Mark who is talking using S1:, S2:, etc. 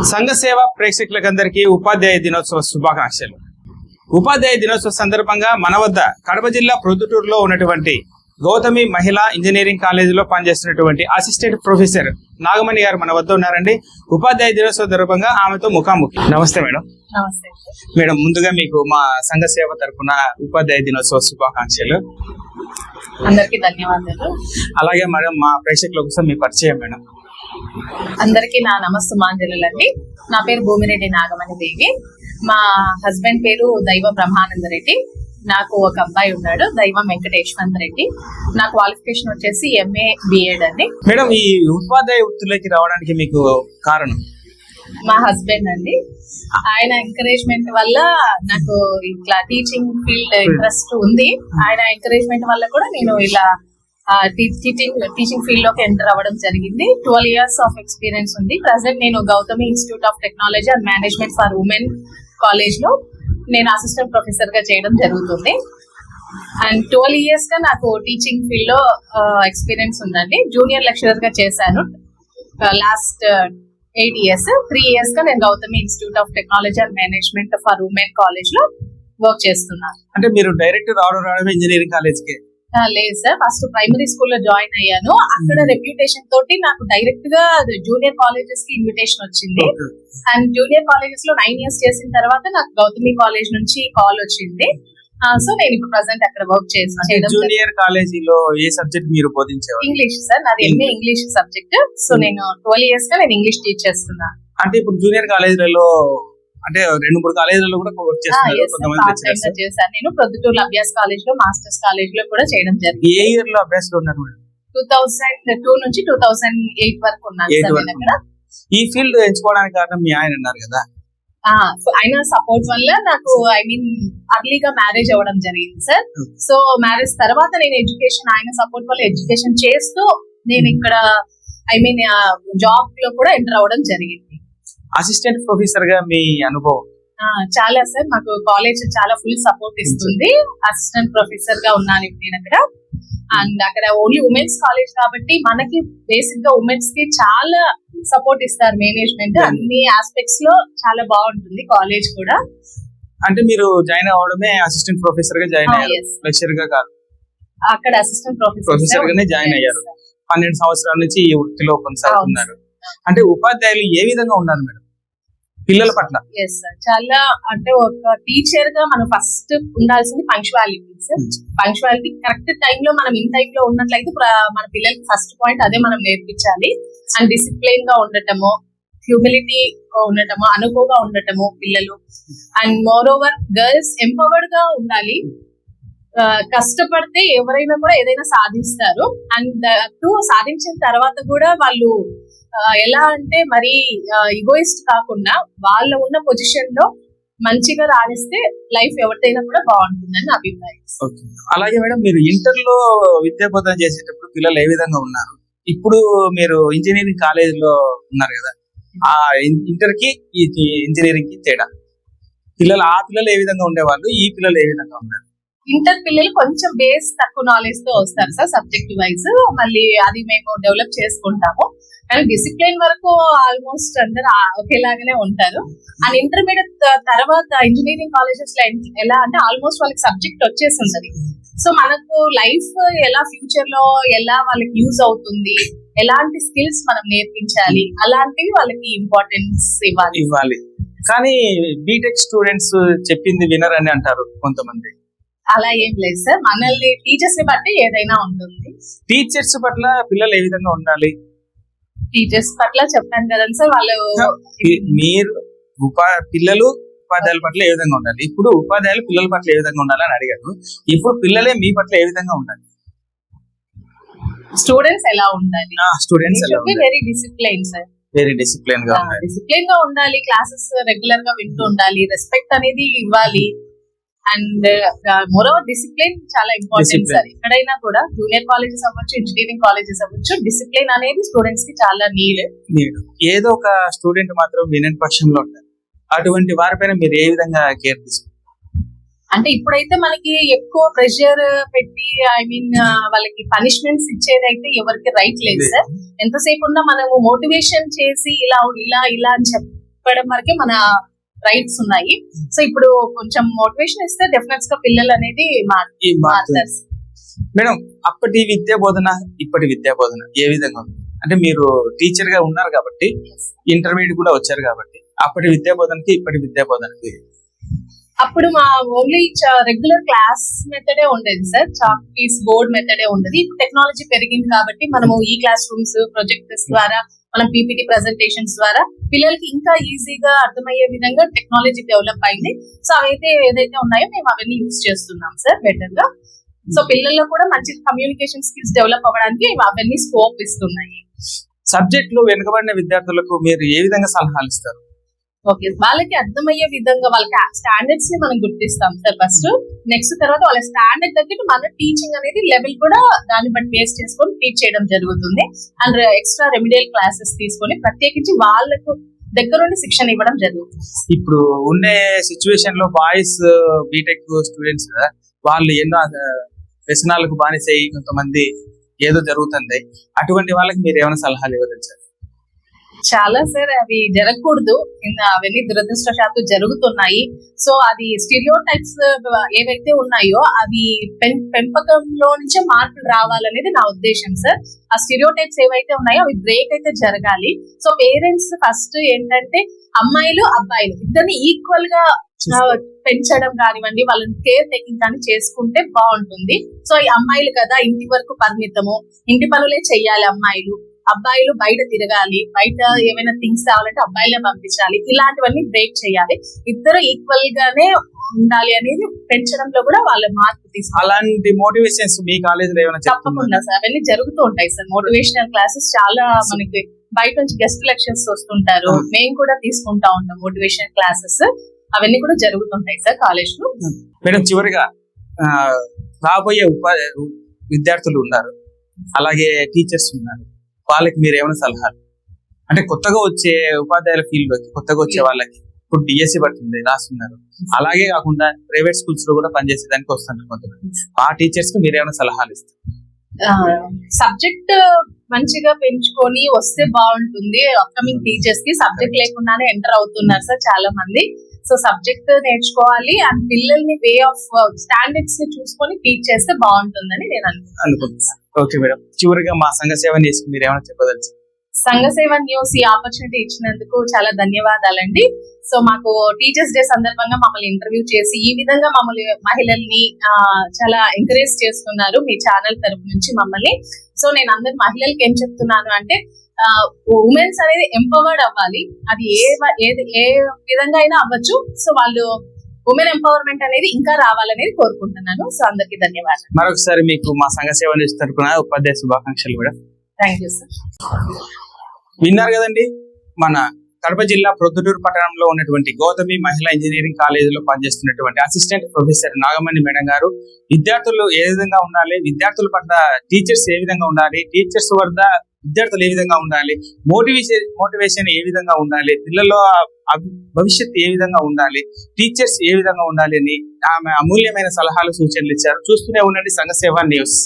S1: సంఘ సేవ ప్రేక్షకులందరికీ ఉపాధ్యాయ దినోత్సవ శుభాకాంక్షలు. ఉపాధ్యాయ దినోత్సవ సందర్భంగా మన వద్ద కడప జిల్లా ప్రొద్దుటూరులో ఉన్నటువంటి గౌతమి మహిళా ఇంజనీరింగ్ కాలేజీలో పనిచేస్తున్నటువంటి అసిస్టెంట్ ప్రొఫెసర్ నాగమణి గారు మన వద్ద ఉన్నారండి. ఉపాధ్యాయ దినోత్సవ సందర్భంగా ఆమెతో ముఖాముఖి. నమస్తే మేడం.
S2: నమస్తే
S1: మేడం, ముందుగా మీకు మా సంఘ సేవ తరఫున ఉపాధ్యాయ దినోత్సవ శుభాకాంక్షలు.
S2: అందరికీ ధన్యవాదాలు.
S1: అలాగే మేడం, మా ప్రేక్షకుల కోసం మీ పరిచయం మేడం.
S2: అందరికీ నా నమస్సుమాంజలులండి. నా పేరు భూమిరెడ్డి నాగమణి దేవి. మా హస్బెండ్ పేరు దైవ బ్రహ్మానంద రెడ్డి. నాకు ఒక అబ్బాయి ఉన్నాడు, దైవం వెంకటేశ్వంత్ రెడ్డి. నా క్వాలిఫికేషన్ వచ్చేసి MA B.Ed అండి.
S1: మేడం, ఈ ఉపాధ్యాయ వృత్తిలోకి రావడానికి మీకు కారణం?
S2: మా హస్బెండ్ అండి. ఆయన ఎంకరేజ్మెంట్ వల్ల నాకు ఇట్లా టీచింగ్ ఫీల్డ్ ఇంట్రెస్ట్ ఉంది. ఆయన ఎంకరేజ్మెంట్ వల్ల కూడా నేను ఇలా టీచింగ్ ఫీల్డ్ లోకి ఎంటర్ అవ్వడం జరిగింది. 12 years ఆఫ్ ఎక్స్పీరియన్స్ ఉంది. ప్రెసెంట్ నేను Gautami institute of technology and management for women college లో నేను అసిస్టెంట్ ప్రొఫెసర్ గా చేయడం జరుగుతుంది. అండ్ 12 years గా నాకు టీచింగ్ ఫీల్డ్ లో ఎక్స్పీరియన్స్ ఉందండి. జూనియర్ లెక్చరర్ గా చేశాను లాస్ట్ 8 years. 3 years గా నేను Gautami institute of technology and management for women college లో వర్క్ చేస్తున్నాను.
S1: అంటే మీరు డైరెక్ట్ రావడం ఇంజనీరింగ్ కాలేజ్ కి?
S2: లేదు సార్, ఫస్ట్ ప్రైమరీ స్కూల్ లో జాయిన్ అయ్యాను. అక్కడ రెప్యుటేషన్ తోటి నాకు డైరెక్ట్ గా జూనియర్ కాలేజెస్ కి ఇన్విటేషన్ వచ్చింది. అండ్ జూనియర్ కాలేజెస్ లో 9 years చేసిన తర్వాత నాకు గౌతమి కాలేజ్ నుంచి కాల్ వచ్చింది. సో నేను ఇప్పుడు ప్రెసెంట్ అక్కడ వర్క్ చేస్తాను.
S1: జూనియర్ కాలేజీలో ఏ సబ్జెక్ట్ మీరు బోధించేవారు?
S2: ఇంగ్లీష్ సార్, నాది MA ఇంగ్లీష్ సబ్జెక్ట్. సో నేను 12 years గా నేను ఇంగ్లీష్ టీచ్ చేస్తున్నా.
S1: అంటే ఇప్పుడు జూనియర్ కాలేజీలలో అంటే 2-3 కాలేజీలలో కూడా వర్క్ చేస్తున్నారు.
S2: చేశాను నేను ప్రొద్దుటూరు అభ్యాస్ కాలేజ్ లో, మాస్టర్స్ కాలేజ్ లో కూడా చేయడం జరిగింది.
S1: ఏ ఇయర్ లో అభ్యాస్ లో ఉన్నారు?
S2: 2002 నుంచి 2008 వరకు ఉన్నాను సార్ నేను అక్కడ.
S1: ఈ ఫీల్డ్ ఎంచుకోవడానికి కారణం మీ ఆయన అన్నారు కదా?
S2: ఆయన సపోర్ట్ వల్ల నాకు అర్లీగా మ్యారేజ్ అవ్వడం జరిగింది సార్. సో మ్యారేజ్ తర్వాత నేను ఎడ్యుకేషన్, ఆయన సపోర్ట్ వల్ల ఎడ్యుకేషన్ చేస్తూ నేను ఇక్కడ జాబ్ లో కూడా ఎంటర్ అవ్వడం జరిగింది.
S1: అసిస్టెంట్ ప్రొఫెసర్ గా మీ అనుభవం?
S2: చాలా సార్, మాకు కాలేజ్ చాలా ఫుల్ సపోర్ట్ ఇస్తుంది. అసిస్టెంట్ ప్రొఫెసర్ గా ఉన్నాను నేను అక్కడ. అండ్ అక్కడ ఓన్లీ ఉమెన్స్ కాలేజ్ కాబట్టి మనకి బేసిక్ గా ఉమెన్స్ కి చాలా సపోర్ట్ ఇస్తారు మేనేజ్మెంట్. అన్ని ఆస్పెక్ట్స్ లో చాలా బాగుంటుంది కాలేజ్ కూడా.
S1: అంటే మీరు జాయిన్ అవ్వడమే అసిస్టెంట్ ప్రొఫెసర్ గా జాయిన్ అయ్యారు, లెక్చరర్ గా కాదు?
S2: అక్కడ అసిస్టెంట్ ప్రొఫెసర్
S1: గానే జాయిన్ అయ్యారు. 12 సంవత్సరాల నుంచి ఈ వృత్తిలో కొనసాగుతున్నారు. అంటే ఉపాధ్యాయులు ఏ విధంగా ఉన్నారు మేడం పిల్లల పట్ల?
S2: చాలా, అంటే ఒక టీచర్ గా మనం ఫస్ట్ ఉండాల్సింది పంక్చువాలిటీ సార్. పంక్చువాలిటీ, కరెక్ట్ టైంలో మనం ఇన్ టైంలో ఉన్నట్లయితే మన పిల్లలకి ఫస్ట్ పాయింట్ అదే మనం నేర్పించాలి. అండ్ డిసిప్లైన్ గా ఉండటము, హ్యూమిలిటీ ఉండటము, అనుకోగా ఉండటము పిల్లలు. And more over girls empowered గా ఉండాలి. కష్టపడితే ఎవరైనా కూడా ఏదైనా సాధిస్తారు. అండ్ సాధించిన తర్వాత కూడా వాళ్ళు ఎలా అంటే మరి ఈగోయిస్ట్ కాకుండా వాళ్ళ ఉన్న పొజిషన్ లో మంచిగా రాణిస్తే లైఫ్ ఎవరిదైనా కూడా బాగుంటుందని నా అభిప్రాయం.
S1: అలాగే మేడం, మీరు ఇంటర్ లో విద్యా బోధన చేసేటప్పుడు పిల్లలు ఏ విధంగా ఉన్నారు? ఇప్పుడు మీరు ఇంజనీరింగ్ కాలేజ్ లో ఉన్నారు కదా, ఆ ఇంటర్ కి ఇంజనీరింగ్ కి తేడా? ఆ పిల్లలు ఏ విధంగా ఉండేవాళ్ళు, ఈ పిల్లలు ఏ విధంగా ఉన్నారు?
S2: ఇంటర్ పిల్లలు కొంచెం బేస్ తక్కువ నాలెడ్జ్ తో వస్తారు సార్, సబ్జెక్ట్ వైజ్. మళ్ళీ అది మేము డెవలప్ చేసుకుంటాము. కానీ డిసిప్లిన్ వరకు ఆల్మోస్ట్ అందరు ఒకేలాగానే ఉంటారు. అండ్ ఇంటర్మీడియట్ తర్వాత ఇంజనీరింగ్ కాలేజెస్ లో ఎలా అంటే ఆల్మోస్ట్ వాళ్ళకి సబ్జెక్ట్ వచ్చేసి ఉంటది. సో మనకు లైఫ్ ఎలా ఫ్యూచర్ లో ఎలా వాళ్ళకి యూజ్ అవుతుంది, ఎలాంటి స్కిల్స్ మనం నేర్పించాలి, అలాంటివి వాళ్ళకి ఇంపార్టెన్స్ ఇవ్వాలి.
S1: కానీ బీటెక్ స్టూడెంట్స్ చెప్పింది వినరని అంటారు కొంతమంది.
S2: అలా ఏం లేదు సార్, మనల్ని టీచర్స్ ని బట్టి ఏదైనా ఉంటుంది.
S1: టీచర్స్ పట్ల పిల్లలు ఏ విధంగా ఉండాలి?
S2: టీచర్స్ పట్ల చెప్పాను కదండి సార్, వాళ్ళు
S1: మీరు పిల్లలు ఉపాధ్యాయుల పట్ల ఏ విధంగా ఉండాలి, ఇప్పుడు ఉపాధ్యాయులు పిల్లల పట్ల ఏ విధంగా ఉండాలి అని అడిగారు. ఇప్పుడు పిల్లలే మీ పట్ల ఏ విధంగా ఉండాలి?
S2: స్టూడెంట్స్ ఎలా ఉండాలి?
S1: Students
S2: very discipline sir,
S1: very discipline
S2: గా ఉండాలి. క్లాసెస్ రెగ్యులర్ గా వింటూ ఉండాలి. రెస్పెక్ట్ అనేది ఇవ్వాలి. అండ్ మోర్ ఓవర్ డిసిప్లిన్ చాలా ఇంపార్టెంట్ సార్. ఎక్కడైనా కూడా జూనియర్ కాలేజెస్ అవ్వచ్చు, ఇంజనీరింగ్ కాలేజెస్ అవ్వచ్చు, డిసిప్లిన్ అనేది స్టూడెంట్స్ కి చాలా నీడ్.
S1: ఏదో ఒక స్టూడెంట్ మాత్రం వినని పక్షంలో ఉంటారు. అటువంటి వారిపైన మీరు ఏ విధంగా కేర్ తీసుకుంటారు?
S2: అంటే ఇప్పుడైతే మనకి ఎక్కువ ప్రెషర్ పెట్టి వాళ్ళకి పనిష్మెంట్స్ ఇచ్చేదైతే ఎవరికి రైట్ లేదు సార్. ఎంతసేపు ఉన్నా మనము మోటివేషన్ చేసి ఇలా ఇలా ఇలా అని చెప్పడం వరకే మన రైట్స్ ఉన్నాయి. సో ఇప్పుడు కొంచెం మోటివేషన్ ఇస్తే డెఫినెట్ గా పిల్లలు అనేది మారుతారు.
S1: మేడం, అప్పటి విద్యా బోధన ఇప్పటి విద్యా బోధన ఏ విధంగా ఉంది? అంటే మీరు టీచర్ గా ఉన్నారు కాబట్టి, ఇంటర్మీడియట్ కూడా వచ్చారు కాబట్టి, అప్పటి విద్యా బోధనకి ఇప్పటి విద్యా బోధనకి
S2: అప్పుడు మా ఓన్లీ రెగ్యులర్ క్లాస్ మెథడే ఉండేది సార్, చాక్ పీస్ బోర్డ్ మెథడే ఉండేది. టెక్నాలజీ పెరిగింది కాబట్టి మనము ఈ క్లాస్ రూమ్స్ ప్రొజెక్టర్స్ ద్వారా, మనం పీపీటీ ప్రెజెంటేషన్స్ ద్వారా పిల్లలకి ఇంకా ఈజీగా అర్థమయ్యే విధంగా టెక్నాలజీ డెవలప్ అయింది. సో అవైతే ఏదైతే ఉన్నాయో మేము అవన్నీ యూజ్ చేస్తున్నాం సార్ బెటర్ గా. సో పిల్లల్లో కూడా మంచి కమ్యూనికేషన్ స్కిల్స్ డెవలప్ అవ్వడానికి అవన్నీ స్కోప్ ఇస్తున్నాయి.
S1: సబ్జెక్ట్ లో వెనుకబడిన విద్యార్థులకు మీరు ఏ విధంగా సలహాలు ఇస్తారు?
S2: ఓకే, వాళ్ళకి అర్థమయ్యే విధంగా వాళ్ళకి స్టాండర్డ్స్ ని మనం గుర్తిస్తాం సార్ ఫస్ట్. నెక్స్ట్ తర్వాత వాళ్ళ స్టాండర్డ్ తగ్గట్టు మన టీచింగ్ అనేది లెవెల్ కూడా దాన్ని బట్టి బేస్ చేసుకొని టీచ్ చేయడం జరుగుతుంది. అండ్ ఎక్స్ట్రా రెమిడియల్ క్లాసెస్ తీసుకొని ప్రత్యేకించి వాళ్ళకు దగ్గరుండి శిక్షణ ఇవ్వడం జరుగుతుంది.
S1: ఇప్పుడు ఉండే సిచ్యువేషన్ లో బాయ్స్ బీటెక్ స్టూడెంట్స్ వాళ్ళు ఎన్నో వ్యసనాలకు బానిసై కొంతమంది ఏదో జరుగుతుంది. అటువంటి వాళ్ళకి మీరు ఏమైనా సలహాలు ఇవ్వదు సార్?
S2: చాలా సార్, అవి జరగకూడదు. అవన్నీ దురదృష్టవశాత్తు జరుగుతున్నాయి. సో అది స్టీరియో టైప్స్ ఏవైతే ఉన్నాయో అవి పెంపకంలో నుంచే మార్పులు రావాలనేది నా ఉద్దేశం సార్. ఆ స్టీరియో టైప్స్ ఏవైతే ఉన్నాయో అవి బ్రేక్ అయితే జరగాలి. సో పేరెంట్స్ ఫస్ట్ ఏంటంటే అమ్మాయిలు అబ్బాయిలు ఇద్దరిని ఈక్వల్ గా పెంచడం కానివ్వండి, వాళ్ళని కేర్ టేకింగ్ కానీ చేసుకుంటే బాగుంటుంది. సో ఈ అమ్మాయిలు కదా ఇంటి వరకు పరిమితము, ఇంటి పనులే చెయ్యాలి అమ్మాయిలు, అబ్బాయిలు బయట తిరగాలి, బయట ఏమైనా థింగ్స్ కావాలంటే అబ్బాయిలే పంపించాలి, ఇలాంటివన్నీ బ్రేక్ చేయాలి. ఇద్దరు ఈక్వల్ గానే ఉండాలి అనేది పెంచడంలో కూడా వాళ్ళ మార్పు తీసుకోవాలి.
S1: అలాంటి మోటివేషన్స్ మీ కాలేజీలో ఏమైనా?
S2: తప్పకుండా సార్, అవన్నీ జరుగుతూ ఉంటాయి సార్. మోటివేషనల్ క్లాసెస్ చాలా మనకి బయట నుంచి గెస్ట్ లెక్చర్స్ వస్తుంటారు, మేము కూడా తీసుకుంటా ఉంటాం మోటివేషనల్ క్లాసెస్. అవన్నీ కూడా జరుగుతుంటాయి సార్ కాలేజ్ లో.
S1: మేడం, చివరిగా రాబోయే విద్యార్థులు ఉన్నారు, అలాగే టీచర్స్ ఉన్నారు, వాళ్ళకి మీరు ఏమైనా సలహాలు? అంటే కొత్తగా వచ్చే ఉపాధ్యాయుల ఫీల్డ్ లోకి కొత్తగా వచ్చే వాళ్ళకి ఇప్పుడు డిఎస్సి పడుతుంది రాస్తున్నారు, అలాగే కాకుండా ప్రైవేట్ స్కూల్స్ లో కూడా పనిచేసేదానికి వస్తున్నారు కొంతమంది. ఆ టీచర్స్ కి మీరు ఏమైనా సలహాలు ఇస్తారు?
S2: సబ్జెక్ట్ మంచిగా పెంచుకొని వస్తే బాగుంటుంది. అప్కమింగ్ టీచర్స్ కి సబ్జెక్ట్ లేకుండానే ఎంటర్ అవుతున్నారు సార్ చాలా మంది. సో సబ్జెక్ట్ నేర్చుకోవాలి అండ్ పిల్లల్ని వే ఆఫ్ స్టాండర్డ్స్ ని చూసుకొని టీచ్ చేస్తే బాగుంటుందని నేను అనుకుంటున్నాను.
S1: ఓకే మేడం, చివరిగా మా సంఘ సేవ న్యూస్ మీరు ఏమైనా చెప్పదలుచు?
S2: సంఘ సేవ న్యూస్ ఈ ఆపర్చునిటీ ఇచ్చినందుకు చాలా ధన్యవాదాలండి. సో మాకు టీచర్స్ డే సందర్భంగా మమ్మల్ని ఇంటర్వ్యూ చేసి ఈ విధంగా మమ్మల్ని మహిళల్ని చాలా ఎంకరేజ్ చేస్తున్నారు మీ ఛానల్ తరపు నుంచి మమ్మల్ని. సో నేను అందరి మహిళలకి ఏం చెప్తున్నాను అంటే, ఉమెన్స్ అనేది ఎంపవర్డ్ అవ్వాలి. అది ఏ విధంగా అయినా అవ్వచ్చు. సో వాళ్ళు ఉమెన్ ఎంపవర్మెంట్ అనేది ఇంకా రావాలనేది కోరుకుంటున్నాను. సో అందరికీ ధన్యవాదాలు.
S1: మరొకసారి మీకు మా సంఘ సేవ న్యూస్ తరపున ఉపాధ్యాయ శుభాకాంక్షలు కూడా.
S2: Thank you sir.
S1: విన్నారు కదండి, మన కడప జిల్లా ప్రొద్దుటూరు పట్టణంలో ఉన్నటువంటి గౌతమి మహిళా ఇంజనీరింగ్ కాలేజీలో పనిచేస్తున్నటువంటి అసిస్టెంట్ ప్రొఫెసర్ నాగమణి మేడం గారు విద్యార్థులు ఏ విధంగా ఉండాలి, విద్యార్థుల పట్ల టీచర్స్ ఏ విధంగా ఉండాలి, టీచర్స్ వద్ద విద్యార్థులు ఏ విధంగా ఉండాలి, మోటివేషన్ ఏ విధంగా ఉండాలి, పిల్లల్లో భవిష్యత్తు ఏ విధంగా ఉండాలి, టీచర్స్ ఏ విధంగా ఉండాలి అని ఆమె అమూల్యమైన సలహాలు సూచనలు ఇచ్చారు. చూస్తూనే ఉండండి సంఘ సేవ న్యూస్.